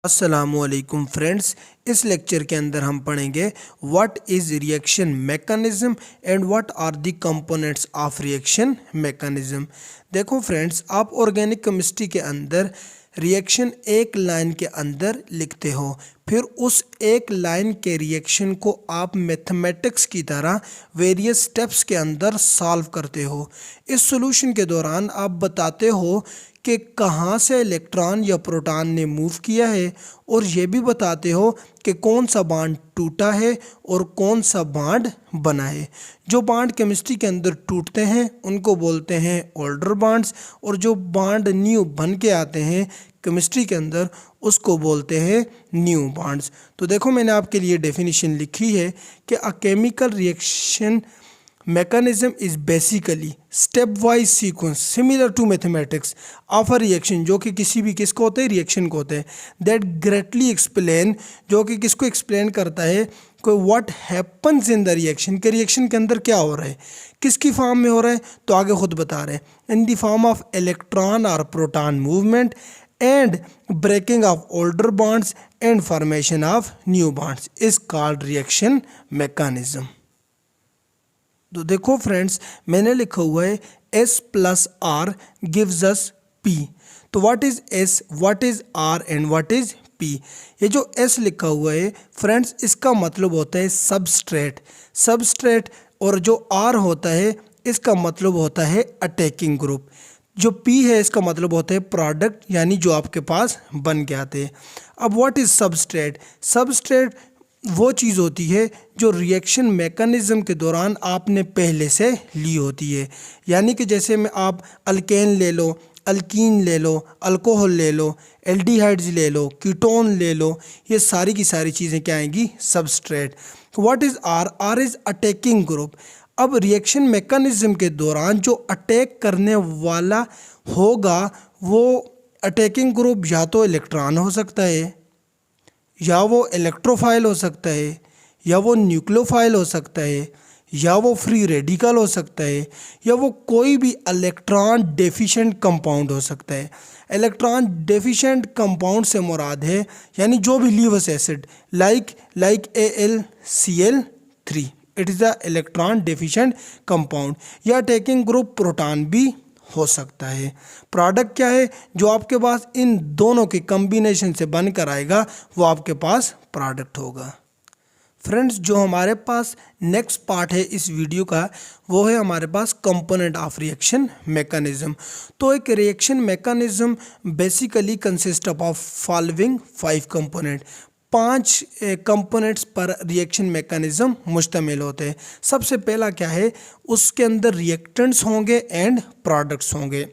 अस्सलामुअलैकुम फ्रेंड्स। इस लेक्चर के अंदर हम पढ़ेंगे what is reaction mechanism and what are the components of reaction mechanism. देखो फ्रेंड्स, आप ऑर्गेनिक केमिस्ट्री के अंदर रिएक्शन एक लाइन के अंदर लिखते हो, फिर उस एक लाइन के रिएक्शन को आप मैथमेटिक्स की तरह वेरियस स्टेप्स के अंदर सॉल्व करते हो। इस सॉल्यूशन के दौरान आप बताते हो कि कहाँ से इलेक्ट्रॉन या प्रोटॉन ने मूव किया है, और ये भी बताते हो कि कौन सा बॉन्ड टूटा है और कौन सा बॉन्ड बना है। जो बॉन्ड केमिस्ट्री के अंदर टूटते हैं उनको बोलते हैं ओल्डर बॉन्ड्स, और जो बॉन्ड न्यू बन के आते हैं केमिस्ट्री के अंदर उसको बोलते हैं न्यू बॉन्ड्स। तो देखो, मैंने आपके लिए डेफिनेशन लिखी है कि a chemical reaction mechanism is basically stepwise sequence similar to mathematics of a reaction, जो कि किसी भी किसको होते हैं, रिएक्शन को होते हैं, that greatly explain, जो कि किसको एक्सप्लेन करता है कोई what happens in the reaction, के रिएक्शन के अंदर क्या हो रहा है, किसकी फॉर्म में हो रहा है, तो आगे खुद बता रहे हैं in the form of electron or proton movement and breaking of older bonds and formation of new bonds is called reaction mechanism। तो देखो फ्रेंड्स, मैंने लिखा हुआ है S plus R gives us P। तो what is S, what is R and what is P। ये जो S लिखा हुआ है फ्रेंड्स, इसका मतलब होता है सबस्ट्रेट, और जो R होता है इसका मतलब होता है अटैकिंग ग्रुप। जो P है इसका मतलब होता है प्रोडक्ट, यानी जो आपके पास बन के आते हैं। अब व्हाट इज सबस्ट्रेट वो चीज़ होती है जो रिएक्शन मैकेनिज्म के दौरान आपने पहले से ली होती है। यानी कि जैसे में आप अल्केन ले लो, अल्कीन ले लो, अल्कोहल ले लो, एल्डिहाइड्स ले लो, कीटोन ले लो, ये सारी की सारी चीज़ें क्या आएंगी, substrate. What is R is attacking group. अब रिएक्शन मैकेनिज्म के दौरान जो अटैक करने वाला होगा वो अटैकिंग ग्रुप या तो इलेक्ट्रॉन हो सकता है, या वो इलेक्ट्रोफाइल हो सकता है, या वो न्यूक्लियोफाइल हो सकता है, या वो फ्री रेडिकल हो सकता है, या वो कोई भी इलेक्ट्रॉन डेफिशिएंट कंपाउंड हो सकता है। इलेक्ट्रॉन डेफिशिएंट कंपाउंड से मुराद है यानी जो भी Lewis acid like AlCl3, it is a electron deficient compound. या अटैकिंग ग्रुप प्रोटॉन भी हो सकता है। प्रोडक्ट क्या है, जो आपके पास इन दोनों के कॉम्बिनेशन से बनकर आएगा वो आपके पास प्रोडक्ट होगा। फ्रेंड्स, जो हमारे पास नेक्स्ट पार्ट है इस वीडियो का वो है हमारे पास कंपोनेंट ऑफ रिएक्शन मैकेनिज्म। तो एक reaction mechanism basically consist of following 5 component. 5 components पर रिएक्शन मैकेनिज्म मुश्तमिल होते हैं। सबसे पहला क्या है, उसके अंदर रिएक्टेंट्स होंगे एंड प्रोडक्ट्स होंगे।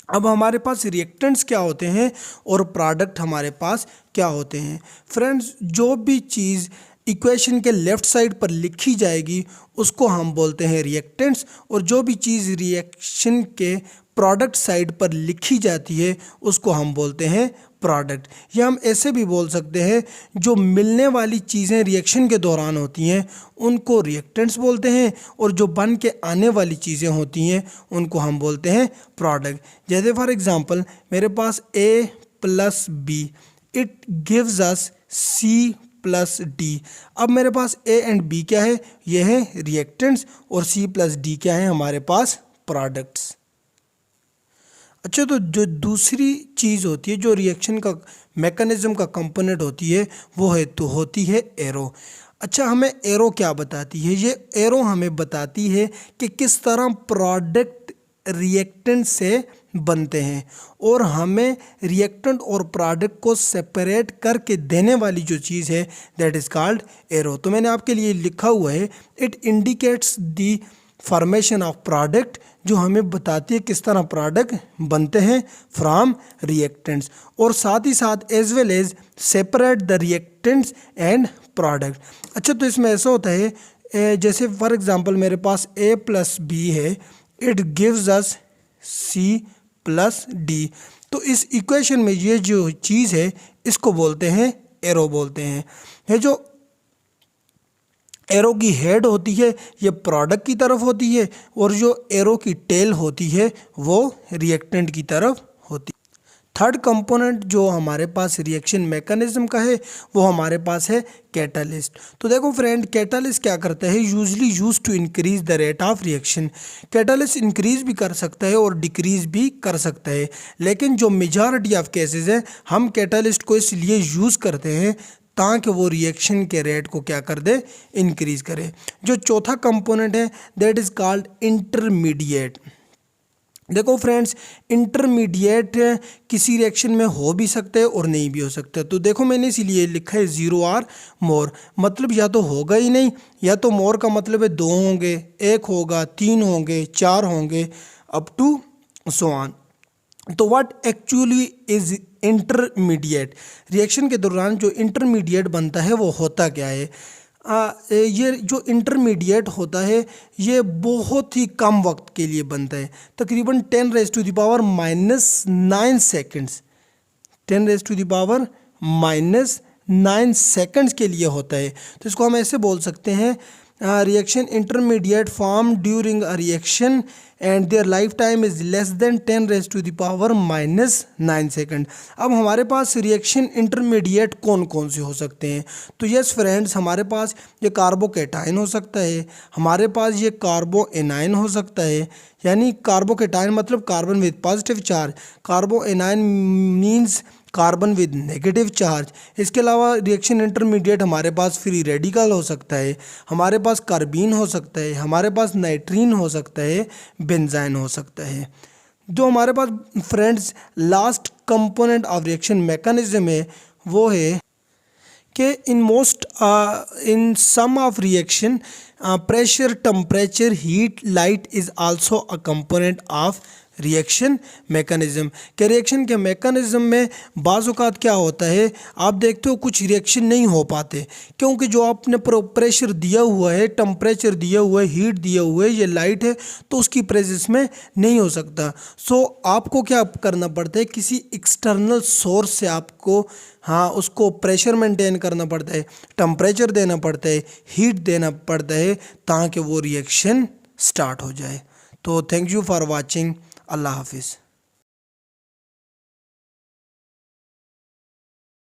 अब हमारे पास रिएक्टेंट्स क्या होते हैं और प्रोडक्ट हमारे पास क्या होते हैं। फ्रेंड्स, जो भी चीज़ इक्वेशन के लेफ़्ट साइड पर लिखी जाएगी उसको हम बोलते हैं रिएक्टेंट्स, और जो भी चीज़ रिएक्शन के प्रोडक्ट साइड पर लिखी जाती है उसको हम बोलते हैं प्रोडक्ट। या हम ऐसे भी बोल सकते हैं जो मिलने वाली चीज़ें रिएक्शन के दौरान होती हैं उनको रिएक्टेंट्स बोलते हैं, और जो बन के आने वाली चीज़ें होती हैं उनको हम बोलते हैं प्रोडक्ट। जैसे फॉर एग्जांपल मेरे पास A plus B it gives us C plus D। अब मेरे पास A एंड B क्या है, ये है रिएक्टेंट्स, और C प्लस D क्या है, हमारे पास प्रोडक्ट्स। अच्छा, तो जो दूसरी चीज़ होती है जो रिएक्शन का मैकेनिज्म का कंपोनेंट होती है वो है तो होती है एरो। अच्छा, हमें एरो क्या बताती है, ये एरो हमें बताती है कि किस तरह प्रोडक्ट रिएक्टेंट से बनते हैं, और हमें रिएक्टेंट और प्रोडक्ट को सेपरेट करके देने वाली जो चीज़ है दैट इज़ कॉल्ड एरो। तो मैंने आपके लिए लिखा हुआ है it indicates the formation of product, जो हमें बताती है किस तरह प्रोडक्ट बनते हैं फ्रॉम रिएक्टेंट्स, और साथ ही साथ as well as separate the reactants and product. अच्छा, तो इसमें ऐसा होता है जैसे फॉर एग्जांपल मेरे पास A प्लस B है, it gives us C plus D। तो इस इक्वेशन में ये जो चीज़ है इसको बोलते हैं एरो बोलते हैं। ये जो एरो की हेड होती है ये प्रोडक्ट की तरफ होती है, और जो एरो की टेल होती है वो रिएक्टेंट की तरफ होती है। थर्ड कंपोनेंट जो हमारे पास रिएक्शन मैकेनिज्म का है वो हमारे पास है कैटालिस्ट। तो देखो फ्रेंड, कैटालिस्ट क्या करता है, usually use to increase the rate of reaction. Catalyst increase भी कर सकता है और डिक्रीज भी कर सकता है, लेकिन जो मेजॉरिटी ऑफ केसेस है हम कैटालिस्ट को इसलिए यूज़ करते हैं ताकि वो रिएक्शन के रेट को क्या कर दे, इंक्रीज करे। जो चौथा कंपोनेंट है दैट इज़ कॉल्ड इंटरमीडिएट। देखो फ्रेंड्स, इंटरमीडिएट किसी रिएक्शन में हो भी सकते हैं और नहीं भी हो सकते। तो देखो मैंने इसीलिए लिखा है 0 और मोर, मतलब या तो होगा ही नहीं, या तो मोर का मतलब है 2 होंगे, 1 होगा, 3 होंगे, 4 होंगे, अप टू सो ऑन। तो what actually is intermediate, reaction के दौरान जो इंटरमीडिएट बनता है वो होता क्या है। ये जो इंटरमीडिएट होता है ये बहुत ही कम वक्त के लिए बनता है, तकरीबन 10⁻⁻⁹ सेकेंड्स, 10⁻⁻⁹ सेकेंड्स के लिए होता है। तो इसको हम ऐसे बोल सकते हैं, reaction intermediate form during a reaction and their life time is less than 10⁻⁹ second. अब हमारे पास रिएक्शन इंटरमीडिएट कौन कौन से हो सकते हैं। तो यस फ्रेंड्स, हमारे पास ये कार्बोकेटाइन हो सकता है, हमारे पास ये कार्बोएनाइन हो सकता है, यानी कार्बोकेटाइन मतलब carbon with positive charge, carbanion means carbon with negative charge. इसके अलावा रिएक्शन इंटरमीडिएट हमारे पास फ्री रेडिकल हो सकता है, हमारे पास कार्बीन हो सकता है, हमारे पास नाइट्रीन हो सकता है, बेंजाइन हो सकता है। जो हमारे पास friends last component of reaction mechanism है वो है कि in some of reaction pressure, temperature, heat, light is also a component of reaction mechanism. के रिएक्शन के मैकेनिज्म में बाज़ औक़ात क्या होता है, आप देखते हो कुछ रिएक्शन नहीं हो पाते क्योंकि जो आपने प्रेशर दिया हुआ है, टेम्परेचर दिया हुआ है, हीट दिया हुआ है, ये लाइट है, तो उसकी प्रेजेंस में नहीं हो सकता। सो आपको क्या करना पड़ता है, किसी एक्सटर्नल सोर्स से आपको उसको प्रेशर मेंटेन करना पड़ता है, टेम्परेचर देना पड़ता है, हीट देना पड़ता है ताकि वो रिएक्शन स्टार्ट हो जाए। तो थैंक यू फॉर वॉचिंग। अल्लाह हाफिज़।